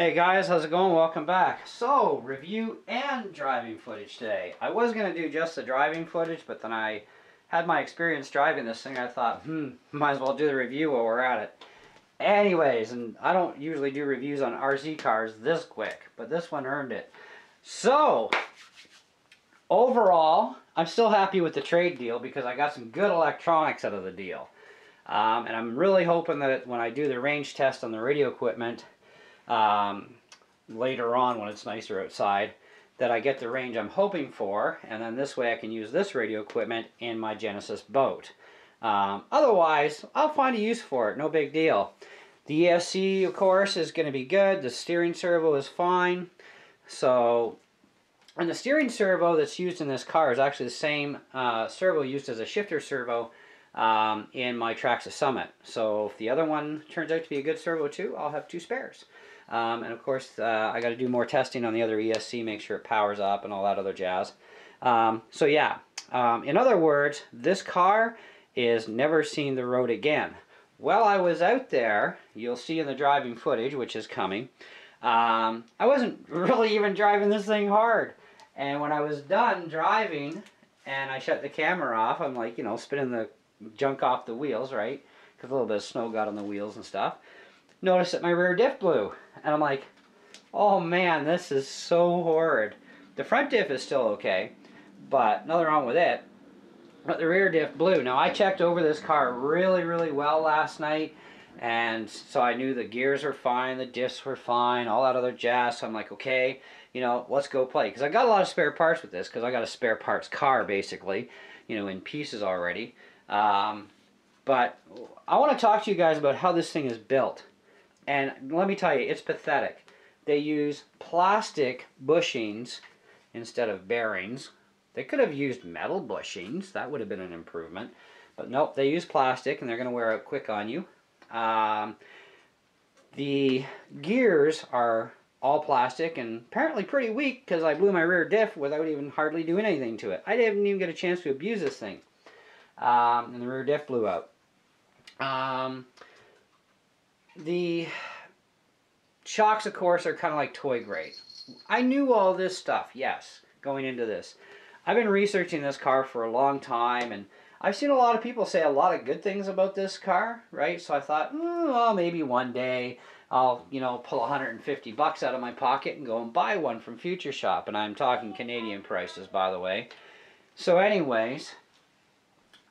Hey guys, how's it going? Welcome back. So, review and driving footage today. I was going to do just the driving footage, but then I had my experience driving this thing. I thought, might as well do the review while we're at it. Anyways, and I don't usually do reviews on RC cars this quick, but this one earned it. So, overall, I'm still happy with the trade deal because I got some good electronics out of the deal. And I'm really hoping that when I do the range test on the radio equipment, later on when it's nicer outside, that I get the range I'm hoping for, and then this way I can use this radio equipment in my Genesis boat. Otherwise, I'll find a use for it, no big deal. The ESC, of course, is going to be good. The steering servo is fine. So, and the steering servo that's used in this car is actually the same servo used as a shifter servo in my Traxxas Summit. So if the other one turns out to be a good servo too, I'll have two spares. And of course, I got to do more testing on the other ESC, make sure it powers up and all that other jazz. So yeah, in other words, this car is never seen the road again. While I was out there, you'll see in the driving footage, which is coming, I wasn't really even driving this thing hard. And when I was done driving and I shut the camera off, I'm like, you know, spinning the junk off the wheels, right? Because a little bit of snow got on the wheels and stuff. Noticed that my rear diff blew. And I'm like, oh man, this is so horrid. The front diff is still okay, but nothing wrong with it. But the rear diff blew. Now I checked over this car really well last night, and so I knew the gears were fine, the diffs were fine, all that other jazz. So I'm like, okay, you know, let's go play. Because I got a lot of spare parts with this, because I got a spare parts car basically, you know, in pieces already. But I want to talk to you guys about how this thing is built. And let me tell you, it's pathetic. They use plastic bushings instead of bearings. They could have used metal bushings. That would have been an improvement. But nope, they use plastic, and they're going to wear out quick on you. The gears are all plastic and apparently pretty weak because I blew my rear diff without even hardly doing anything to it. I didn't even get a chance to abuse this thing. And the rear diff blew out. The shocks, of course, are kind of like toy grade. I knew all this stuff, yes, going into this. I've been researching this car for a long time, and I've seen a lot of people say a lot of good things about this car, right? So I thought, well, maybe one day I'll, you know, pull 150 bucks out of my pocket and go and buy one from Future Shop. And I'm talking Canadian prices, by the way. So anyways,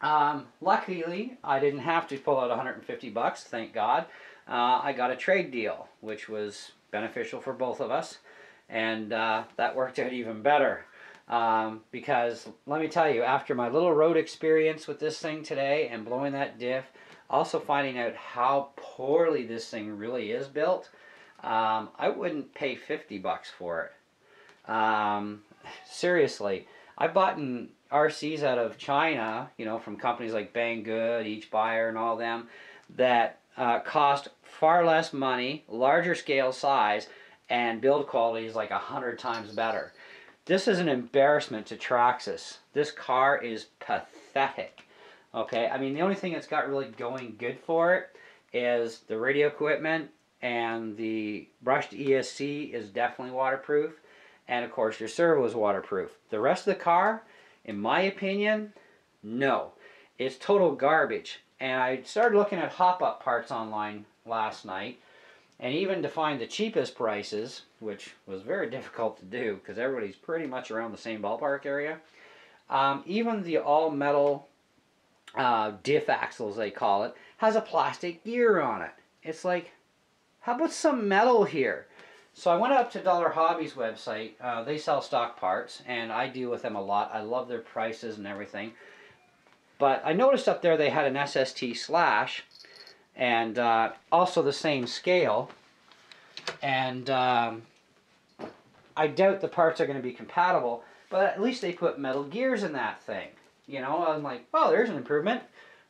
luckily, I didn't have to pull out 150 bucks, thank God. I got a trade deal, which was beneficial for both of us, and that worked out even better. Because, let me tell you, after my little road experience with this thing today and blowing that diff, also finding out how poorly this thing really is built, I wouldn't pay 50 bucks for it. Seriously, I bought RCs out of China, you know, from companies like Banggood, Each Buyer, and all them, that cost far less money, larger scale size, and build quality is like 100 times better. This is an embarrassment to Traxxas. This car is pathetic. Okay, I mean, the only thing that's got really going good for it is the radio equipment, and the brushed ESC is definitely waterproof, and of course your servo is waterproof. The rest of the car, in my opinion, no. It's total garbage. And I started looking at hop-up parts online last night, and even to find the cheapest prices, which was very difficult to do because everybody's pretty much around the same ballpark area. Even the all-metal diff axles, they call it, has a plastic gear on it. It's like, how about some metal here? So I went up to Dollar Hobby's website. They sell stock parts, and I deal with them a lot. I love their prices and everything. But I noticed up there they had an SST slash, and also the same scale. And I doubt the parts are going to be compatible, but at least they put metal gears in that thing. You know, I'm like, oh, there's an improvement.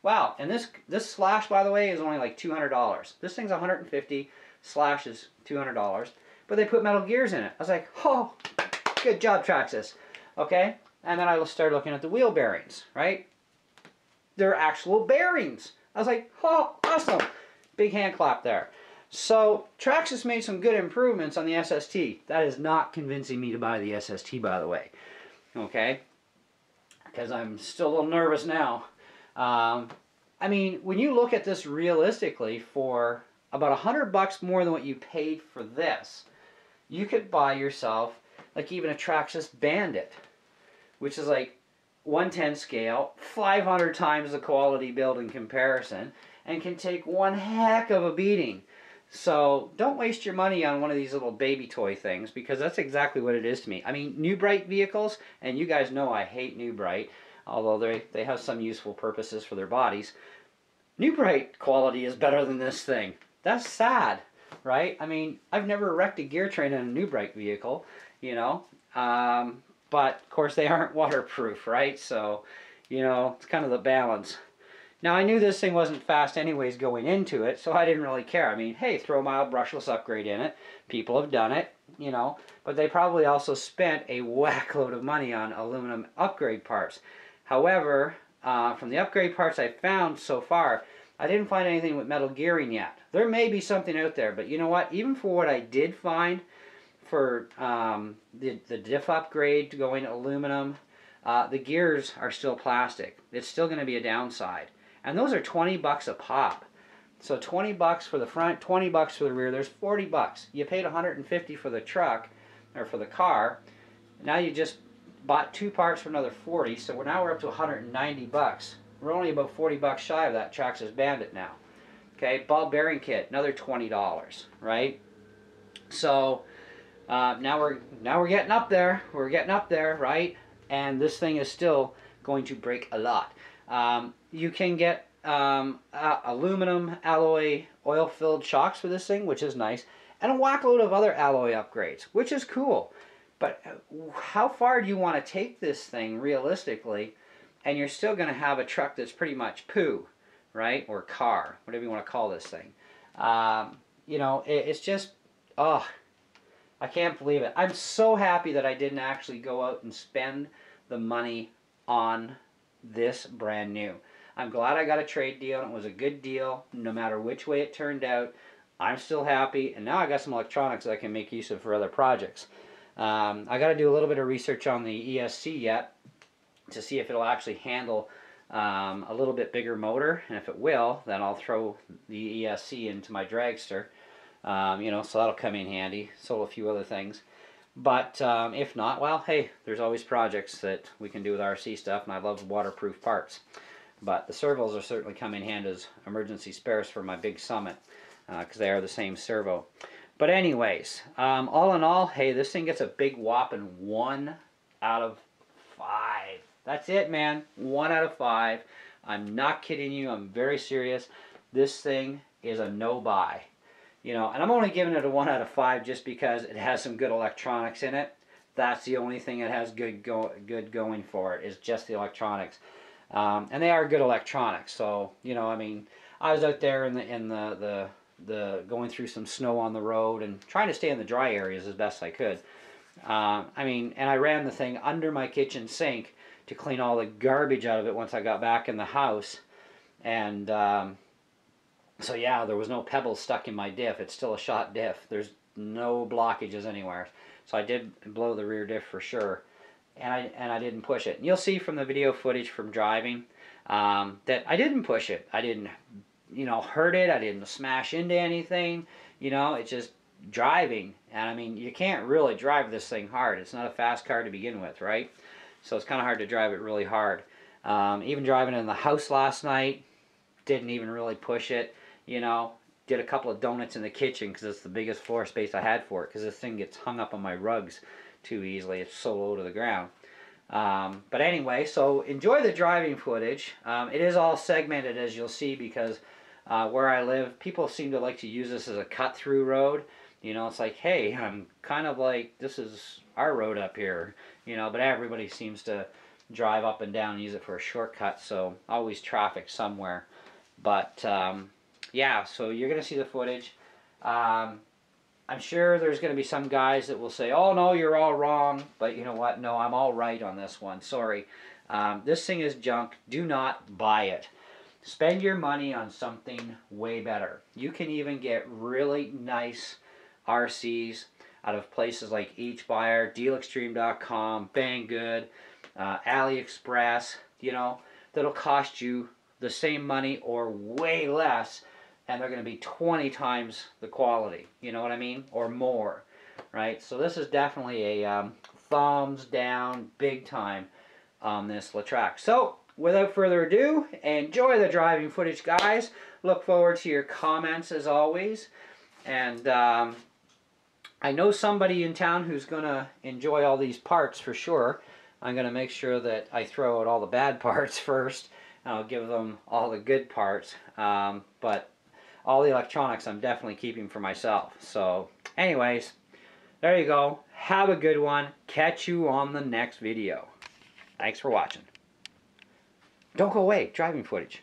Wow, and this slash, by the way, is only like $200. This thing's $150, slash is $200, but they put metal gears in it. I was like, oh, good job, Traxxas. Okay, and then I started looking at the wheel bearings, right? They're actual bearings. I was like, oh, awesome. Big hand clap there. So Trax has made some good improvements on the SST. That is not convincing me to buy the SST, by the way. Okay? Because I'm still a little nervous now. I mean, when you look at this realistically, for about $100 more than what you paid for this, you could buy yourself like even a Traxxas Bandit, which is like 1/10 scale, 500 times the quality build in comparison, and can take one heck of a beating. So don't waste your money on one of these little baby toy things, because that's exactly what it is to me. I mean, New Bright vehicles, and you guys know I hate New Bright, although they have some useful purposes for their bodies. New Bright quality is better than this thing. That's sad, right? I mean, I've never wrecked a gear train in a New Bright vehicle, you know. But, of course, they aren't waterproof, right? So, you know, it's kind of the balance. Now, I knew this thing wasn't fast anyways going into it, so I didn't really care. I mean, hey, throw a mild brushless upgrade in it. People have done it, you know. But they probably also spent a whack load of money on aluminum upgrade parts. However, from the upgrade parts I found so far, I didn't find anything with metal gearing yet. There may be something out there, but you know what? Even for what I did find, for the diff upgrade to going aluminum, the gears are still plastic. It's still going to be a downside. And those are $20 a pop. So $20 for the front, $20 for the rear. There's $40. You paid $150 for the truck, or for the car. Now you just bought 2 parts for another $40. So now we're up to $190. We're only about $40 shy of that Traxxas Bandit now. Okay, ball bearing kit, another $20, right? So now we're getting up there. We're getting up there, right? And this thing is still going to break a lot. You can get aluminum alloy oil-filled shocks for this thing, which is nice, and a whackload of other alloy upgrades, which is cool. But how far do you want to take this thing realistically? And you're still going to have a truck that's pretty much poo, right? Or car, whatever you want to call this thing. You know, it's just, oh, I can't believe it. I'm so happy that I didn't actually go out and spend the money on this brand new. I'm glad I got a trade deal, and it was a good deal, no matter which way it turned out. I'm still happy, and now I got some electronics that I can make use of for other projects. I got to do a little bit of research on the ESC yet, to see if it'll actually handle a little bit bigger motor, and if it will, then I'll throw the ESC into my dragster, you know, so that'll come in handy. So will a few other things. But if not, well, hey, there's always projects that we can do with RC stuff, and I love waterproof parts. But the servos are certainly come in handy as emergency spares for my big Summit, because they are the same servo. But anyways, all in all, hey, this thing gets a big whopping 1 out of 5. That's it, man. 1 out of 5. I'm not kidding you. I'm very serious. This thing is a no-buy. You know, and I'm only giving it a 1 out of 5 just because it has some good electronics in it. That's the only thing it has good going for it, is just the electronics. And they are good electronics. So, you know, I mean, I was out there in the going through some snow on the road and trying to stay in the dry areas as best I could. I mean, and I ran the thing under my kitchen sink to clean all the garbage out of it once I got back in the house. And so yeah, there was no pebbles stuck in my diff. It's still a shot diff. There's no blockages anywhere. So I did blow the rear diff for sure. And I didn't push it. And you'll see from the video footage from driving that I didn't push it. I didn't, you know, hurt it. I didn't smash into anything. You know, it's just driving. And I mean, you can't really drive this thing hard. It's not a fast car to begin with, right? So it's kind of hard to drive it really hard. Even driving in the house last night, didn't even really push it. You know, did a couple of donuts in the kitchen because it's the biggest floor space I had for it, because this thing gets hung up on my rugs too easily. It's so low to the ground. But anyway, so enjoy the driving footage. It is all segmented, as you'll see, because where I live, people seem to like to use this as a cut-through road. You know, it's like, hey, I'm kind of like, this is our road up here. You know, but everybody seems to drive up and down and use it for a shortcut, so always traffic somewhere. But yeah, so you're going to see the footage. I'm sure there's going to be some guys that will say, oh no, you're all wrong. But you know what? No, I'm all right on this one. Sorry. This thing is junk. Do not buy it. spend your money on something way better. You can even get really nice RCs out of places like HBuyer, DealExtreme.com, Banggood, AliExpress, you know, that'll cost you the same money or way less, and they're going to be 20 times the quality, you know what I mean, or more, right? So this is definitely a thumbs down big time on this Trax. So without further ado, enjoy the driving footage, guys. Look forward to your comments as always, and I know somebody in town who's going to enjoy all these parts for sure. I'm going to make sure that I throw out all the bad parts first, and I'll give them all the good parts, but all the electronics I'm definitely keeping for myself. So anyways, there you go. Have a good one. Catch you on the next video. Thanks for watching. Don't go away. Driving footage.